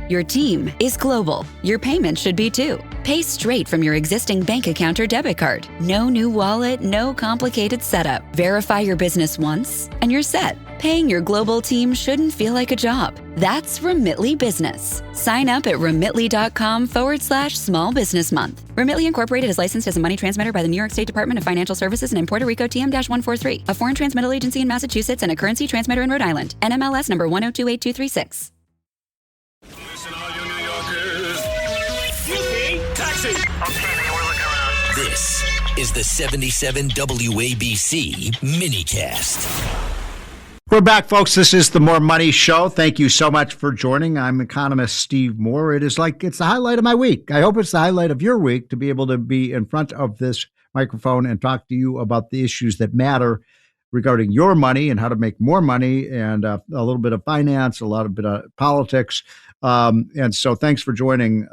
Your team is global. Your payment should be too. Pay straight from your existing bank account or debit card. No new wallet, no complicated setup. Verify your business once, and you're set. Paying your global team shouldn't feel like a job. That's Remitly Business. Sign up at remitly.com/small business month. Remitly Incorporated is licensed as a money transmitter by the New York State Department of Financial Services and in Puerto Rico TM-143, a foreign transmittal agency in Massachusetts and a currency transmitter in Rhode Island. NMLS number 1028236. Listen, all you New Yorkers. Excuse me, taxi. Okay, man, we're looking around. This is the 77 WABC minicast. We're back, folks. This is the More Money Show. Thank you so much for joining. I'm economist Steve Moore. It's the highlight of my week. I hope it's the highlight of your week to be able to be in front of this microphone and talk to you about the issues that matter regarding your money and how to make more money, and a little bit of finance, a lot of bit of politics. And so thanks for joining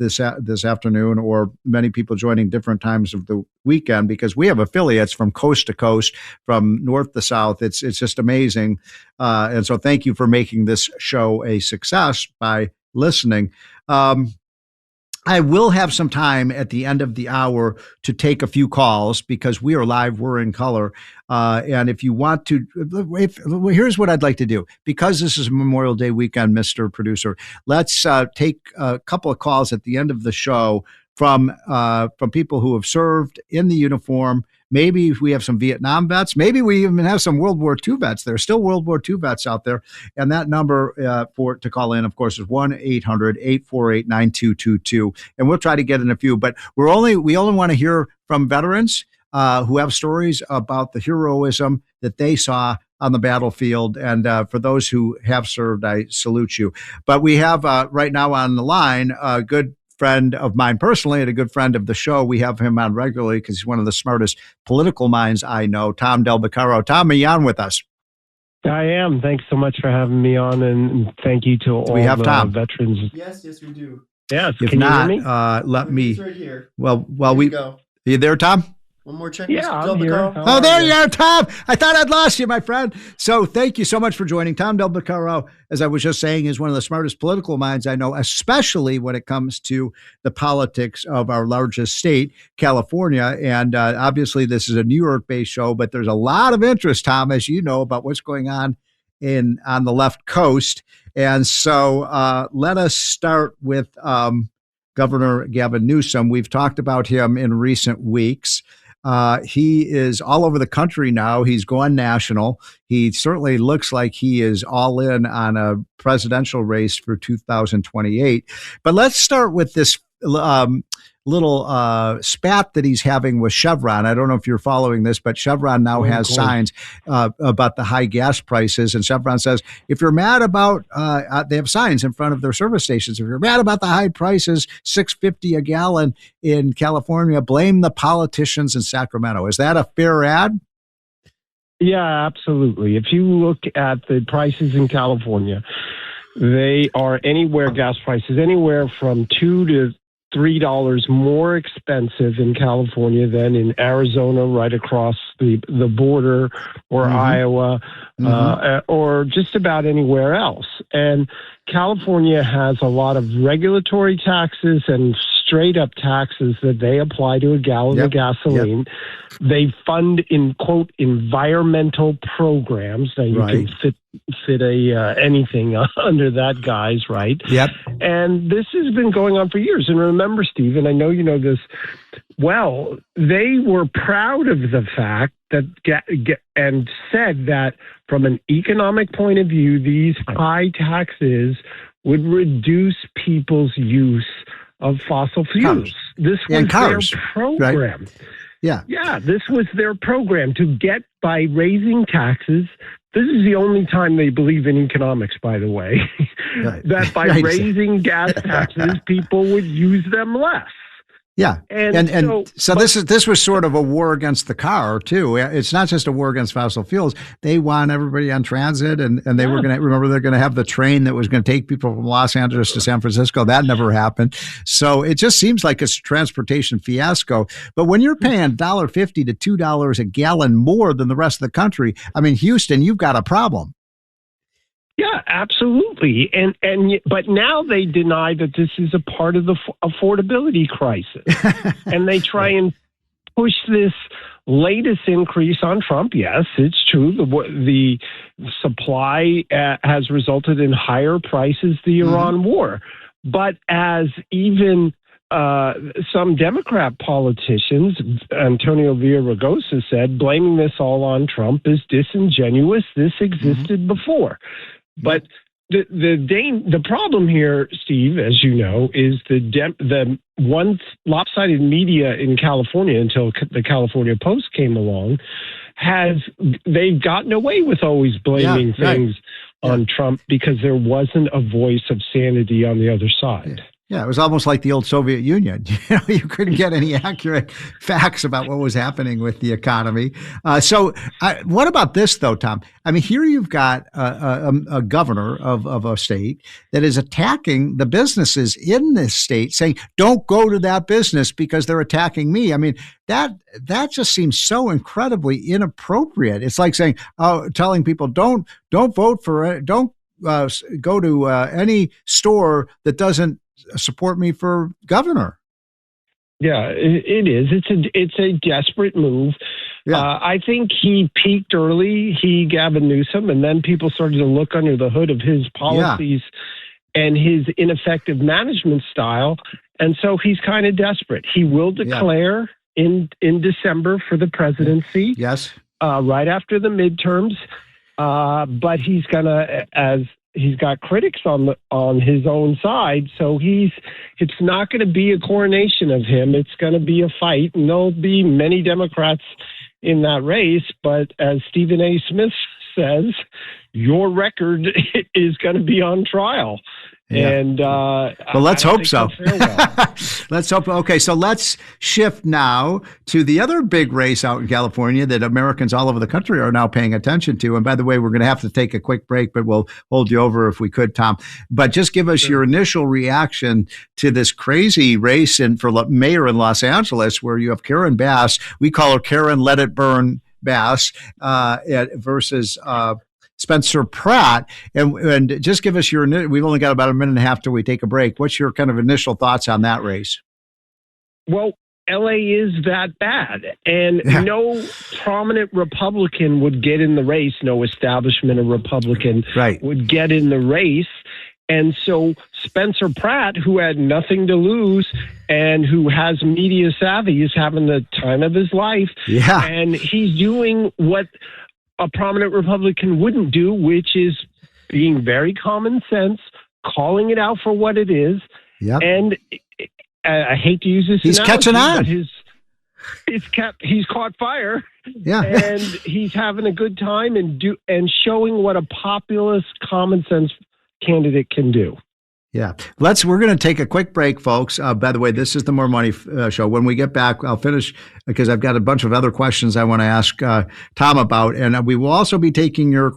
this afternoon, or many people joining different times of the weekend, because we have affiliates from coast to coast, from north to south. It's just amazing. And so thank you for making this show a success by listening. I will have some time at the end of the hour to take a few calls, because we are live, we're in color. And if you want to, here's what I'd like to do. Because this is Memorial Day weekend, Mr. Producer, let's take a couple of calls at the end of the show from people who have served in the uniform. Maybe if we have some Vietnam vets, maybe we even have some World War II vets. There are still World War II vets out there. And that number to call in, of course, is 1-800-848-9222. And we'll try to get in a few. But we only want to hear from veterans who have stories about the heroism that they saw on the battlefield. And for those who have served, I salute you. But we have right now on the line a good friend of mine personally and a good friend of the show. We have him on regularly because he's one of the smartest political minds I know, Tom Del Beccaro. Tom, are you on with us? I am. Thanks so much for having me on, and thank you to all the veterans. Yes, we do. Yes. If can not, you hear me? Let me. Right here. Well, go. Are you there, Tom? One more check. Yeah, Mr. I'm here. Oh, there you are, Tom. I thought I'd lost you, my friend. So thank you so much for joining. Tom Del Beccaro, as I was just saying, is one of the smartest political minds I know, especially when it comes to the politics of our largest state, California. And obviously, this is a New York-based show, but there's a lot of interest, Tom, as you know, about what's going on on the left coast. And so let us start with Governor Gavin Newsom. We've talked about him in recent weeks. He is all over the country now. He's gone national. He certainly looks like he is all in on a presidential race for 2028. But let's start with this little spat that he's having with Chevron. I don't know if you're following this, but Chevron now has signs about the high gas prices. And Chevron says, if you're mad about, they have signs in front of their service stations. If you're mad about the high prices, $6.50 a gallon in California, blame the politicians in Sacramento. Is that a fair ad? Yeah, absolutely. If you look at the prices in California, they are gas prices anywhere from $2 to $3 more expensive in California than in Arizona, right across the border, or Iowa, or just about anywhere else. And California has a lot of regulatory taxes and straight up taxes that they apply to a gallon of gasoline. They fund in quote environmental programs that you can fit anything under that guise, right? And this has been going on for years. And remember, Steve, and I know you know this well, they were proud of the fact that and said that from an economic point of view, these high taxes would reduce people's use of fossil fuels. This was their program. Right? This was their program to get, by raising taxes. This is the only time they believe in economics, by the way, that by raising gas taxes, people would use them less. Yeah. And so this was sort of a war against the car too. It's not just a war against fossil fuels. They want everybody on transit, and they were going to, they're going to have the train that was going to take people from Los Angeles to San Francisco. That never happened. So it just seems like it's a transportation fiasco. But when you're paying $1.50 to $2 a gallon more than the rest of the country, I mean, Houston, you've got a problem. Yeah, absolutely. But now they deny that this is a part of the affordability crisis. And they try and push this latest increase on Trump. Yes, it's true. The supply has resulted in higher prices, the Iran war. But as even some Democrat politicians, Antonio Villaraigosa said, blaming this all on Trump is disingenuous. This existed before. But the problem here, Steve, as you know, is the one lopsided media in California until the California Post came along they've gotten away with always blaming things on Trump because there wasn't a voice of sanity on the other side. Yeah, it was almost like the old Soviet Union. You couldn't get any accurate facts about what was happening with the economy. So what about this, though, Tom? I mean, here you've got a governor of a state that is attacking the businesses in this state, saying, don't go to that business because they're attacking me. I mean, that just seems so incredibly inappropriate. It's like saying, telling people, don't vote for it. Don't go to any store that doesn't support me for governor. Yeah, it is. It's a desperate move. Yeah. I think he peaked early, Gavin Newsom, and then people started to look under the hood of his policies and his ineffective management style. And so he's kind of desperate. He will declare in December for the presidency. Yes. Right after the midterms. But he's gonna, as he's got critics on his own side, so it's not going to be a coronation of him. It's going to be a fight, and there'll be many Democrats in that race. But as Stephen A. Smith says, your record is going to be on trial. Yeah. And well, let's hope so. Let's hope. Okay, so let's shift now to the other big race out in California that Americans all over the country are now paying attention to. And by the way, we're going to have to take a quick break, but we'll hold you over if we could, Tom. But just give us your initial reaction to this crazy race for mayor in Los Angeles, where you have Karen Bass. We call her Karen Let It Burn Bass versus Spencer Pratt, and just give us we've only got about a minute and a half till we take a break. What's your kind of initial thoughts on that race? Well, LA is that bad, and no prominent Republican would get in the race. No establishment of Republican would get in the race. And so Spencer Pratt, who had nothing to lose and who has media savvy, is having the time of his life. Yeah. And he's doing what a prominent Republican wouldn't do, which is being very common sense, calling it out for what it is. Yep. And I hate to use this he's analogy, catching on. But he's caught fire. Yeah. And he's having a good time and showing what a populist, common sense candidate can do. Yeah. We're going to take a quick break, folks. By the way, this is the More Money Show. When we get back, I'll finish because I've got a bunch of other questions I want to ask Tom about. And we will also be taking your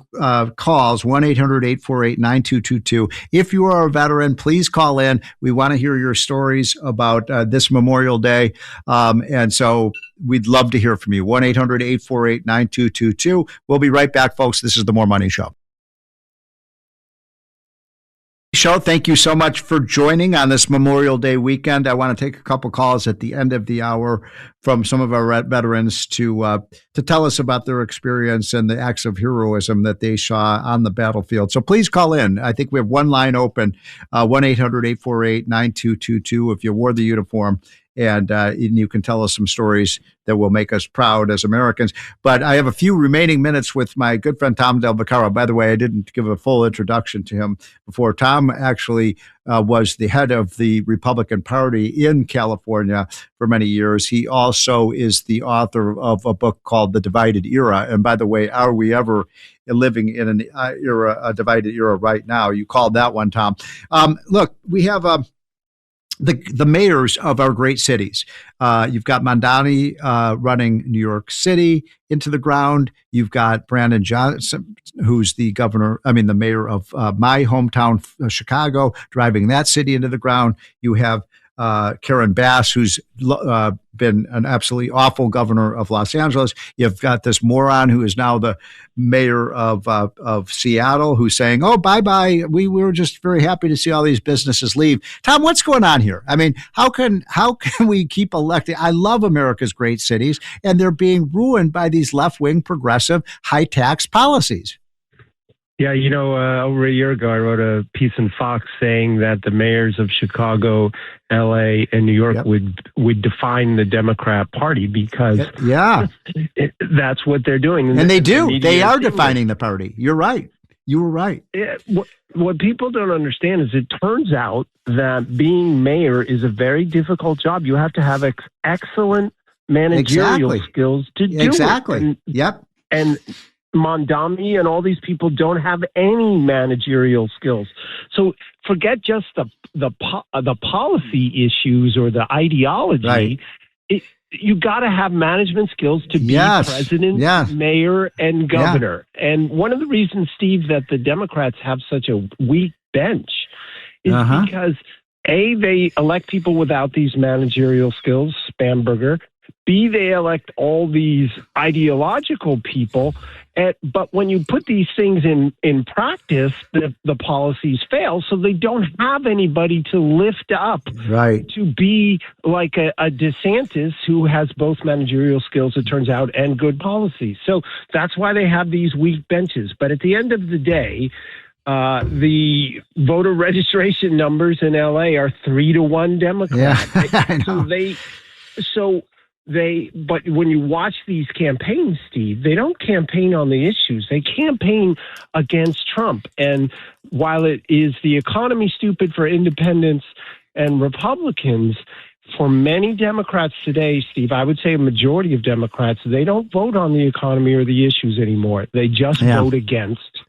calls, 1-800-848-9222. If you are a veteran, please call in. We want to hear your stories about this Memorial Day. And so we'd love to hear from you. 1-800-848-9222. We'll be right back, folks. This is the More Money Show. Thank you so much for joining on this Memorial Day weekend. I want to take a couple calls at the end of the hour from some of our veterans to tell us about their experience and the acts of heroism that they saw on the battlefield. So please call in. I think we have one line open, 1-800-848-9222 if you wore the uniform. And you can tell us some stories that will make us proud as Americans. But I have a few remaining minutes with my good friend, Tom Del Beccaro. By the way, I didn't give a full introduction to him before. Tom actually was the head of the Republican Party in California for many years. He also is the author of a book called The Divided Era. And by the way, are we ever living in an era, a divided era right now? You called that one, Tom. Look, we have the mayors of our great cities. You've got Mondani running New York City into the ground. You've got Brandon Johnson, who's the mayor of my hometown, Chicago, driving that city into the ground. You have Karen Bass, who's been an absolutely awful governor of Los Angeles. You've got this moron who is now the mayor of Seattle, who's saying, "Oh, bye. We were just very happy to see all these businesses leave." Tom, what's going on here? I mean, how can we keep electing? I love America's great cities, and they're being ruined by these left-wing, progressive, high-tax policies. Yeah, over a year ago, I wrote a piece in Fox saying that the mayors of Chicago, L.A., and New York would define the Democrat Party because that's what they're doing. And they do. They are defining the party. You're right. You were right. What people don't understand is it turns out that being mayor is a very difficult job. You have to have excellent managerial skills to do it. Exactly. And Mondami and all these people don't have any managerial skills. So forget just the policy issues or the ideology. Right. You got to have management skills to be president, mayor, and governor. And one of the reasons, Steve, that the Democrats have such a weak bench is because A, they elect people without these managerial skills, Spamberger. B, they elect all these ideological people. But when you put these things in practice, the policies fail. So they don't have anybody to lift up to be like a DeSantis who has both managerial skills, it turns out, and good policies. So that's why they have these weak benches. But at the end of the day, the voter registration numbers in LA are 3-1 Democrat. Yeah, I know. But when you watch these campaigns, Steve, they don't campaign on the issues. They campaign against Trump. And while it is the economy stupid for independents and Republicans, for many Democrats today, Steve, I would say a majority of Democrats, they don't vote on the economy or the issues anymore. They just vote against.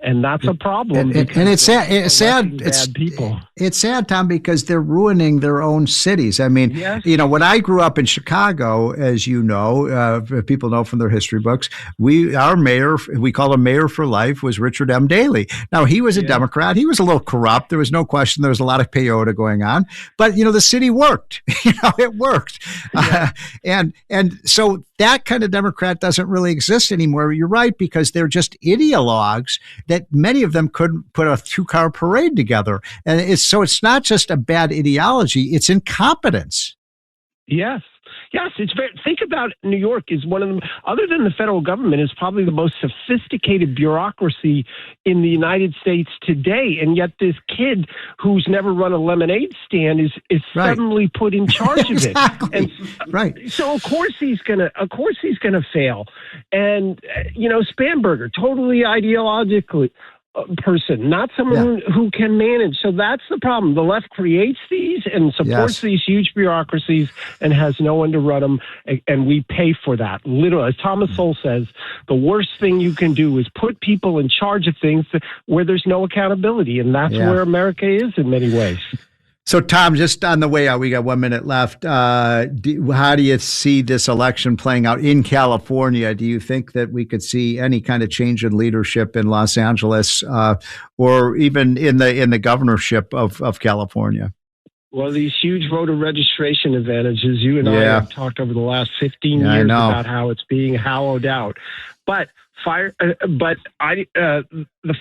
And that's a problem. And it's sad. It's sad. Bad people. It's sad, Tom, because they're ruining their own cities. I mean, when I grew up in Chicago, as you know, people know from their history books, our mayor, we called him Mayor for Life, was Richard M. Daley. Now, he was a Democrat. He was a little corrupt. There was no question. There was a lot of peyote going on. But, the city worked. It worked. Yeah. And so that kind of Democrat doesn't really exist anymore. You're right, because they're just ideologues that many of them couldn't put a 2-car parade together. And it's not just a bad ideology, it's incompetence. Yes, it's very. Think about New York is one of them. Other than the federal government, is probably the most sophisticated bureaucracy in the United States today. And yet, this kid who's never run a lemonade stand is suddenly put in charge of it. And so of course he's gonna fail. And Spamberger, totally ideologically person, not someone who can manage. So that's the problem. The left creates these and supports these huge bureaucracies and has no one to run them, and we pay for that. Literally, as Thomas Sowell says, the worst thing you can do is put people in charge of things where there's no accountability, and that's where America is in many ways. So, Tom, just on the way out, we got 1 minute left. How do you see this election playing out in California? Do you think that we could see any kind of change in leadership in Los Angeles or even in the governorship of California? Well, these huge voter registration advantages, you and I have talked over the last 15 years about how it's being hollowed out. But the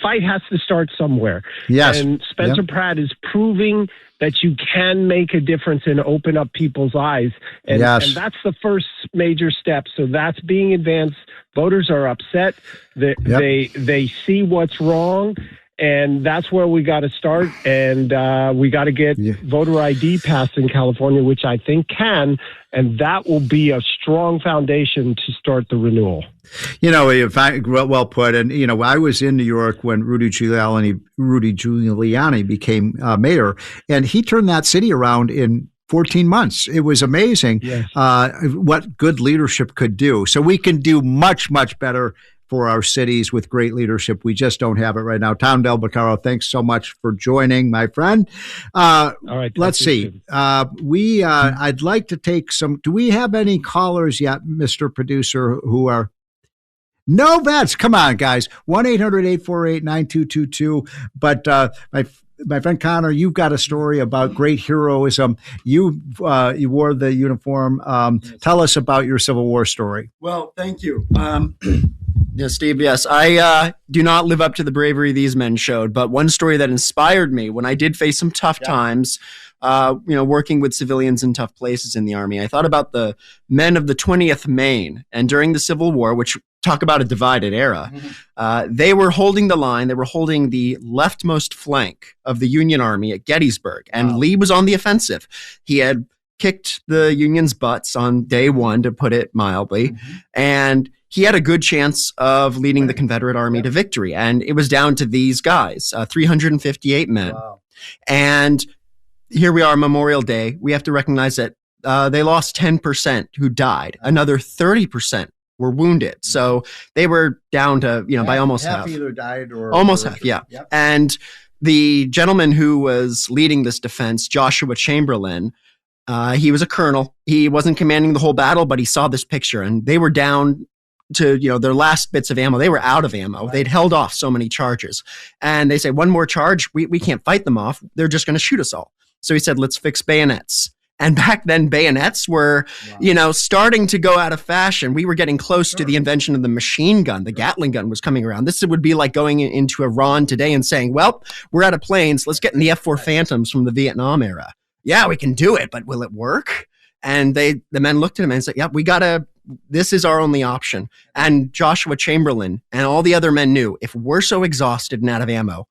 fight has to start somewhere. Yes. And Spencer Pratt is proving that you can make a difference and open up people's eyes. And that's the first major step. So that's being advanced. Voters are upset. They see what's wrong. And that's where we got to start. And we got to get voter ID passed in California, which I think can. And that will be a strong foundation to start the renewal. Well put. And, I was in New York when Rudy Giuliani became mayor, and he turned that city around in 14 months. It was amazing what good leadership could do. So we can do much, much better for our cities with great leadership. We just don't have it right now. Tom Del Beccaro, thanks so much for joining, my friend. All right. Let's see. I'd like to take some. Do we have any callers yet, Mr. Producer, who are? No bets. Come on, guys. 1-800-848-9222. But my friend Connor, you've got a story about great heroism. You wore the uniform. Tell us about your Civil War story. Well, thank you. Yes, Steve, yes. I do not live up to the bravery these men showed, but one story that inspired me when I did face some tough times, working with civilians in tough places in the Army, I thought about the men of the 20th Maine. And during the Civil War, which talk about a divided era, they were holding the line. They were holding the leftmost flank of the Union Army at Gettysburg. And Lee was on the offensive. He had kicked the Union's butts on day one, to put it mildly. And he had a good chance of leading the Confederate Army to victory. And it was down to these guys, 358 men. Wow. And here we are, Memorial Day. We have to recognize that they lost 10% who died. Another 30% were wounded. So they were down to, by almost half. Either died or almost half, yeah. Yep. And the gentleman who was leading this defense, Joshua Chamberlain, he was a colonel. He wasn't commanding the whole battle, but he saw this picture, and they were down to their last bits of ammo. They were out of ammo. Right. They'd held off so many charges. And they say, one more charge, we can't fight them off. They're just going to shoot us all. So he said, let's fix bayonets. And back then, bayonets were, starting to go out of fashion. We were getting close to the invention of the machine gun. The Gatling gun was coming around. This would be like going into Iran today and saying, well, we're out of planes. Let's get in the F-4 Phantoms from the Vietnam era. Yeah, we can do it, but will it work? And the men looked at him and said, yeah, this is our only option. And Joshua Chamberlain and all the other men knew, if we're so exhausted and out of ammo,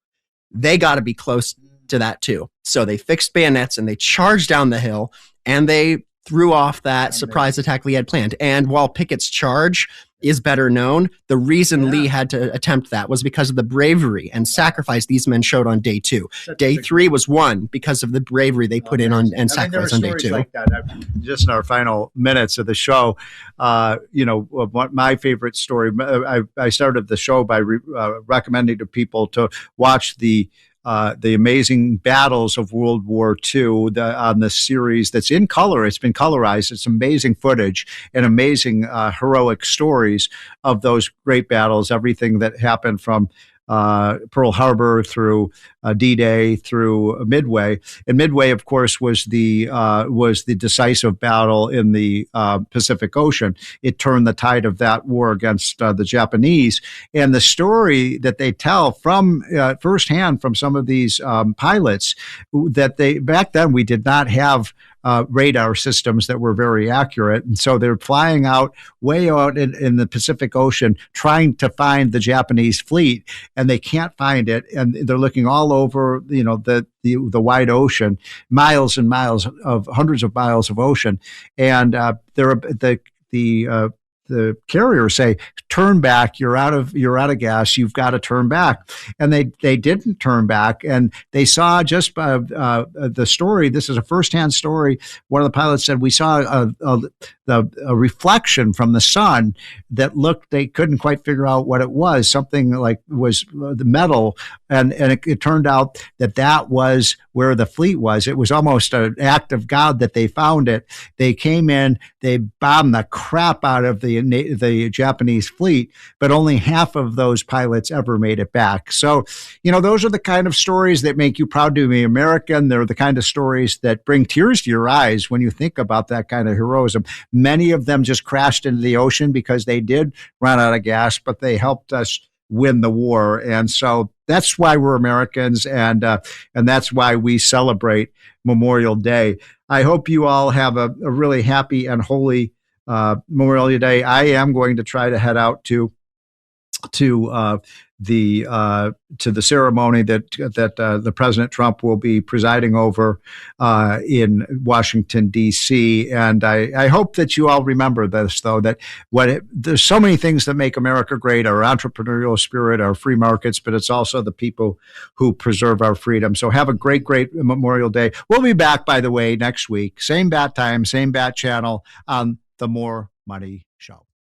they got to be close to that too. So they fixed bayonets and they charged down the hill, and they threw off that surprise attack Lee had planned. And while Pickett's charge is better known, the reason Lee had to attempt that was because of the bravery and sacrifice these men showed on day two. Day three was won because of the bravery they put in on and sacrifice on day two. Like that. Just in our final minutes of the show, my favorite story, I started the show by recommending to people to watch the amazing battles of World War II on this series that's in color. It's been colorized. It's amazing footage and amazing heroic stories of those great battles, everything that happened from Pearl Harbor through D-Day through Midway. And Midway, of course, was the decisive battle in the Pacific Ocean. It turned the tide of that war against the Japanese. And the story that they tell from firsthand from some of these pilots, that back then we did not have radar systems that were very accurate. And so they're flying way out in the Pacific Ocean, trying to find the Japanese fleet, and they can't find it. And they're looking all over, the wide ocean, miles and miles of hundreds of miles of ocean. And the carriers say, turn back, you're out of gas, you've got to turn back. And they didn't turn back. And they saw just the story. This is a firsthand story. One of the pilots said, we saw a reflection from the sun that they couldn't quite figure out what it was. Something like was the metal. And it turned out that was where the fleet was. It was almost an act of God that they found it. They came in, they bombed the crap out of the Japanese fleet, but only half of those pilots ever made it back. So, those are the kind of stories that make you proud to be American. They're the kind of stories that bring tears to your eyes when you think about that kind of heroism. Many of them just crashed into the ocean because they did run out of gas, but they helped us win the war. And so that's why we're Americans, and that's why we celebrate Memorial Day. I hope you all have a really happy and holy Memorial Day. I am going to try to head out to the ceremony that the President Trump will be presiding over in Washington, D.C. And I hope that you all remember this, though, that there's so many things that make America great: our entrepreneurial spirit, our free markets, but it's also the people who preserve our freedom. So have a great, great Memorial Day. We'll be back, by the way, next week. Same bat time, same bat channel on the More Money Show.